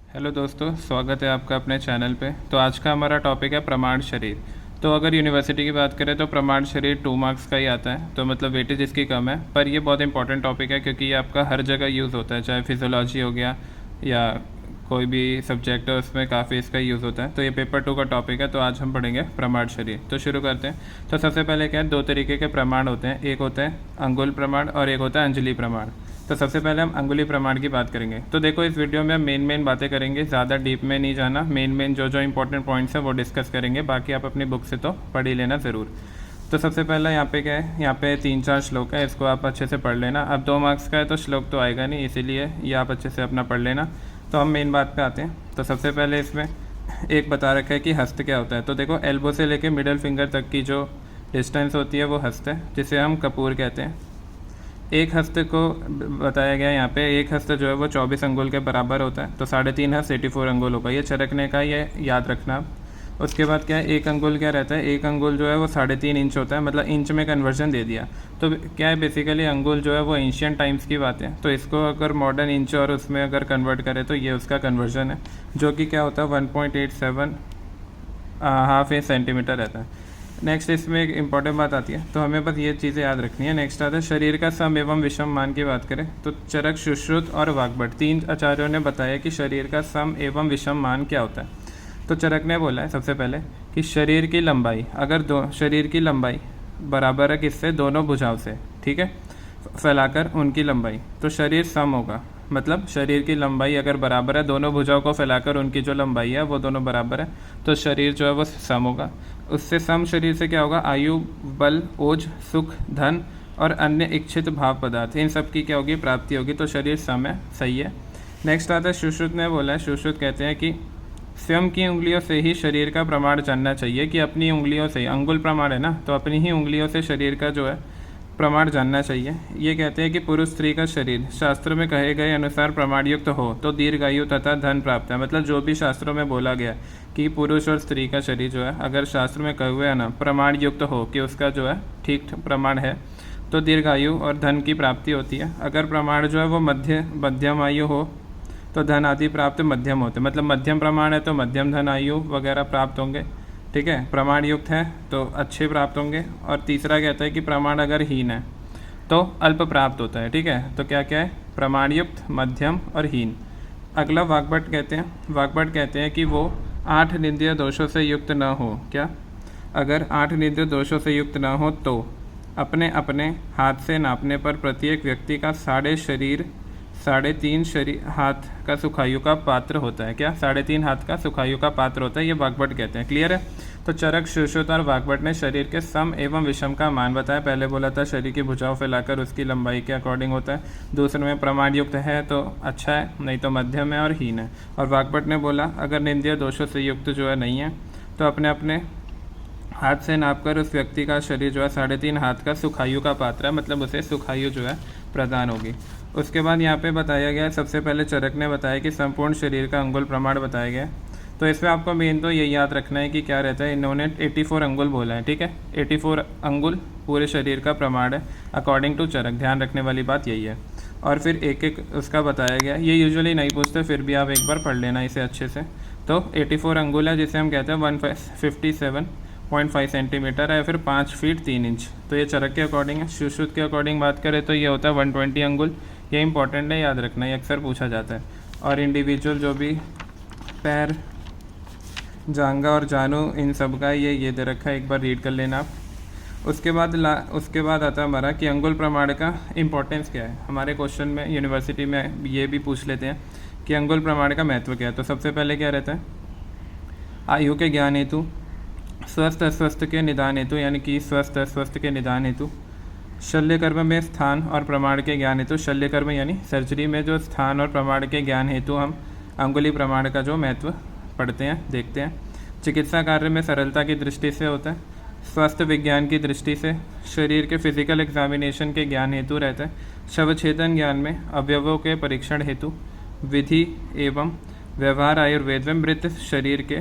Hello दोस्तों, स्वागत है आपका अपने चैनल पे। तो आज का हमारा टॉपिक है प्रमाण शरीर। तो अगर यूनिवर्सिटी की बात करें तो प्रमाण शरीर 2 मार्क्स का ही आता है, तो मतलब वेटेज इसकी कम है। पर ये बहुत इंपॉर्टेंट टॉपिक है क्योंकि ये आपका हर जगह यूज़ होता है, चाहे फिजियोलॉजी हो गया या कोई भी सब्जेक्ट है उसमें काफ़ी इसका यूज़ होता है। तो ये पेपर 2 का टॉपिक है। तो आज हम पढ़ेंगे प्रमाण शरीर। तो शुरू करते हैं। तो सबसे पहले क्या है, 2 तरीके के प्रमाण होते हैं, एक होता है अंगुल प्रमाण और एक होता है अंजलि प्रमाण। तो सबसे पहले हम अंगुली प्रमाण की बात करेंगे। तो देखो, इस वीडियो में हम मेन बातें करेंगे, ज़्यादा डीप में नहीं जाना। मेन जो इंपॉर्टेंट पॉइंट्स हैं वो डिस्कस करेंगे, बाकी आप अपनी बुक से तो पढ़ ही लेना ज़रूर। तो सबसे पहला यहाँ पे क्या है, यहाँ पे 3-4 श्लोक है, इसको आप अच्छे से पढ़ लेना। अब 2 मार्क्स का है तो श्लोक तो आएगा नहीं, इसीलिए ये आप अच्छे से अपना पढ़ लेना। तो हम मेन बात पे आते हैं। तो सबसे पहले इसमें एक बता रखा है कि हस्त क्या होता है। तो देखो, एल्बो से लेके मिडल फिंगर तक की जो डिस्टेंस होती है वो हस्त है, जिसे हम कपूर कहते हैं। एक हस्त को बताया गया यहाँ पे, एक हस्त जो है वो 24 अंगुल के बराबर होता है। तो 3.5 हस्त 84 अंगुल होगा, ये चरकने का, ये याद रखना। उसके बाद क्या है, एक अंगुल क्या रहता है, एक अंगुल जो है वो 3.5 इंच होता है, मतलब इंच में कन्वर्जन दे दिया। तो क्या है, बेसिकली अंगुल जो है वो एंशियंट टाइम्स की बात है। तो इसको अगर मॉडर्न इंच और उसमें अगर कन्वर्ट करें तो ये उसका कन्वर्जन है, जो कि क्या होता है 1.87 हाफ इंच सेंटीमीटर रहता है। नेक्स्ट इसमें एक इम्पॉर्टेंट बात आती है, तो हमें बस ये चीज़ें याद रखनी है। नेक्स्ट आता है शरीर का सम एवं विषम मान की बात करें तो चरक, सुश्रुत और वाग्भट 3 आचार्यों ने बताया कि शरीर का सम एवं विषम मान क्या होता है। तो चरक ने बोला है सबसे पहले कि शरीर की लंबाई, अगर शरीर की लंबाई बराबर है किससे, दोनों भुजाओं से, ठीक है, फैलाकर उनकी लंबाई, तो शरीर सम होगा। मतलब शरीर की लंबाई अगर बराबर है, दोनों भुजाओं को फैलाकर उनकी जो लंबाई है वो दोनों बराबर है, तो शरीर जो है वो सम होगा। उससे सम शरीर से क्या होगा, आयु, बल, ओज, सुख, धन और अन्य इच्छित भाव पदार्थ, इन सब की क्या होगी, प्राप्ति होगी। तो शरीर सम है, सही है। नेक्स्ट आता है सुश्रुत ने बोला है, सुश्रुत कहते हैं कि स्वयं की उंगलियों से ही शरीर का प्रमाण जानना चाहिए, कि अपनी उंगलियों से ही, अंगुल प्रमाण है ना, तो अपनी ही उंगलियों से शरीर का जो है प्रमाण जानना चाहिए। ये कहते हैं कि पुरुष स्त्री का शरीर शास्त्र में कहे गए अनुसार प्रमाणयुक्त हो तो दीर्घायु तथा धन प्राप्त है। मतलब जो भी शास्त्रों में बोला गया कि पुरुष और स्त्री का शरीर जो है, अगर शास्त्र में कहे हुए है ना प्रमाणयुक्त हो, कि उसका जो है ठीक प्रमाण है, तो दीर्घायु और धन की प्राप्ति होती है। अगर प्रमाण जो है वो मध्यम आयु हो तो धन आदि प्राप्त मध्यम होते, मतलब मध्यम प्रमाण है तो मध्यम धन आयु वगैरह प्राप्त होंगे, ठीक है। प्रमाण युक्त है तो अच्छे प्राप्त होंगे। और तीसरा कहता है कि प्रमाण अगर हीन है तो अल्प प्राप्त होता है, ठीक है। तो क्या क्या है, प्रमाण युक्त, मध्यम और हीन। अगला वाग्भट कहते हैं, वाग्भट कहते हैं कि वो 8 निंद्य दोषों से युक्त न हो। क्या, अगर 8 निंद्य दोषों से युक्त न हो तो अपने अपने हाथ से नापने पर प्रत्येक व्यक्ति का 3.5 शरीर हाथ का सुखायु का पात्र होता है। क्या, 3.5 हाथ का सुखायु का पात्र होता है, ये वाग्भट कहते हैं। क्लियर है। तो चरक, सुश्रुत और वाग्भट ने शरीर के सम एवं विषम का मान बताया। पहले बोला था शरीर की भुजाओं फैलाकर उसकी लंबाई के अकॉर्डिंग होता है। दूसरे में प्रमाण युक्त है तो अच्छा है, नहीं तो मध्यम है और हीन है। और वाग्भट ने बोला अगर निंद्य दोषों से युक्त जो है नहीं है तो अपने अपने हाथ से नापकर उस व्यक्ति का शरीर जो है 3.5 हाथ का सुखायु का पात्र है, मतलब उसे सुखायु जो है प्रदान होगी। उसके बाद यहाँ पे बताया गया, सबसे पहले चरक ने बताया कि संपूर्ण शरीर का अंगुल प्रमाण बताया गया। तो इसमें आपको मेन तो यही याद रखना है कि क्या रहता है, इन्होंने 84 अंगुल बोला है, ठीक है। 84 अंगुल पूरे शरीर का प्रमाण है अकॉर्डिंग टू चरक, ध्यान रखने वाली बात यही है। और फिर एक एक उसका बताया गया, ये यूजुअली नहीं पूछते, फिर भी आप एक बार पढ़ लेना इसे अच्छे से। तो 84 अंगुल है, जिसे हम कहते हैं 157.5 सेंटीमीटर है, फिर 5 फीट 3 इंच। तो ये चरक के अकॉर्डिंग है। सुश्रुत के अकॉर्डिंग बात करें तो ये होता है 120 अंगुल। ये इंपॉर्टेंट है, याद रखना, ये अक्सर पूछा जाता है। और इंडिविजुअल जो भी पैर, जांघा और जानू, इन सब का ये दे रखा है, एक बार रीड कर लेना आप। उसके बाद आता है हमारा कि अंगुल प्रमाण का इंपॉर्टेंस क्या है। हमारे क्वेश्चन में यूनिवर्सिटी में ये भी पूछ लेते हैं कि अंगुल प्रमाण का महत्व क्या है। तो सबसे पहले क्या रहता है, आयु के ज्ञान हेतु, स्वस्थ अस्वस्थ के निदान हेतु, यानी कि स्वस्थ अस्वस्थ के निदान हेतु, शल्यकर्म में स्थान और प्रमाण के ज्ञान हेतु, शल्यकर्म यानी सर्जरी में जो स्थान और प्रमाण के ज्ञान हेतु हम अंगुली प्रमाण का जो महत्व पढ़ते हैं, देखते हैं। चिकित्सा कार्य में सरलता की दृष्टि से होता है, स्वास्थ्य विज्ञान की दृष्टि से, शरीर के फिजिकल एग्जामिनेशन के ज्ञान हेतु रहता है, शवछेदन ज्ञान में, अवयवों के परीक्षण हेतु, विधि एवं व्यवहार आयुर्वेद में मृत शरीर के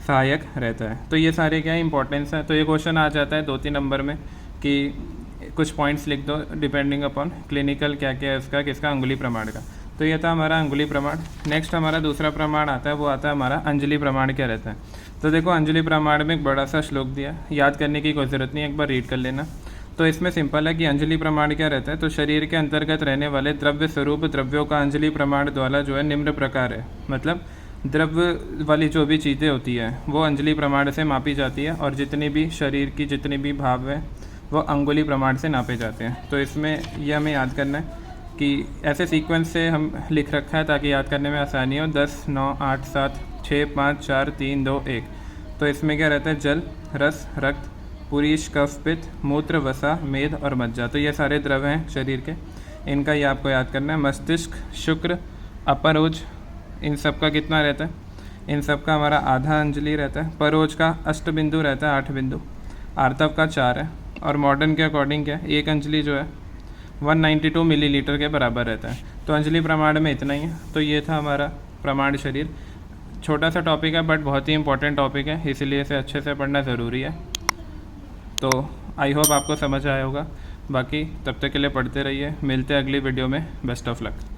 सहायक रहता है। तो ये सारे क्या इंपॉर्टेंस है। तो ये क्वेश्चन आ जाता है 2-3 नंबर में कि कुछ पॉइंट्स लिख दो डिपेंडिंग अपॉन क्लिनिकल क्या क्या है उसका, किसका, अंगुली प्रमाण का। तो ये था हमारा अंगुली प्रमाण। नेक्स्ट हमारा दूसरा प्रमाण आता है, वो आता है हमारा अंजलि प्रमाण क्या रहता है। तो देखो अंजलि प्रमाण में एक बड़ा सा श्लोक दिया है, याद करने की कोई ज़रूरत नहीं, एक बार रीड कर लेना। तो इसमें सिंपल है कि अंजलि प्रमाण क्या रहता है, तो शरीर के अंतर्गत रहने वाले द्रव्य स्वरूप द्रव्यों का अंजलि प्रमाण द्वारा जो है निम्न प्रकार है, मतलब द्रव्य वाली जो भी चीज़ें होती है वो अंजलि प्रमाण से मापी जाती है, और जितनी भी शरीर की जितनी भी भाव है वो अंगुली प्रमाण से नापे जाते हैं। तो इसमें यह हमें याद करना है कि ऐसे सीक्वेंस से हम लिख रखा है ताकि याद करने में आसानी हो, 10, 9, 8, 7, 6, 5, 4, 3, 2, 1। तो इसमें क्या रहता है, जल, रस, रक्त, पुरीश, कफ, पित्त, मूत्र, वसा, मेद और मज्जा। तो ये सारे द्रव्य हैं शरीर के, इनका ये आपको याद करना है। मस्तिष्क, शुक्र, अपरोज, इन सब का कितना रहता है, इन सब का हमारा आधा अंजलि रहता है। परोज का 8 बिंदु रहता है, 8 बिंदु। आर्तव का 4 है, और मॉडर्न के अकॉर्डिंग क्या है, एक अंजलि जो है 192 मिलीलीटर के बराबर रहता है। तो अंजलि प्रमाण में इतना ही है। तो ये था हमारा प्रमाण शरीर। छोटा सा टॉपिक है बट बहुत ही इंपॉर्टेंट टॉपिक है, इसीलिए इसे अच्छे से पढ़ना ज़रूरी है। तो आई होप आपको समझ आया होगा। बाकी तब तक के लिए पढ़ते रहिए, मिलते हैं अगली वीडियो में। Best of luck.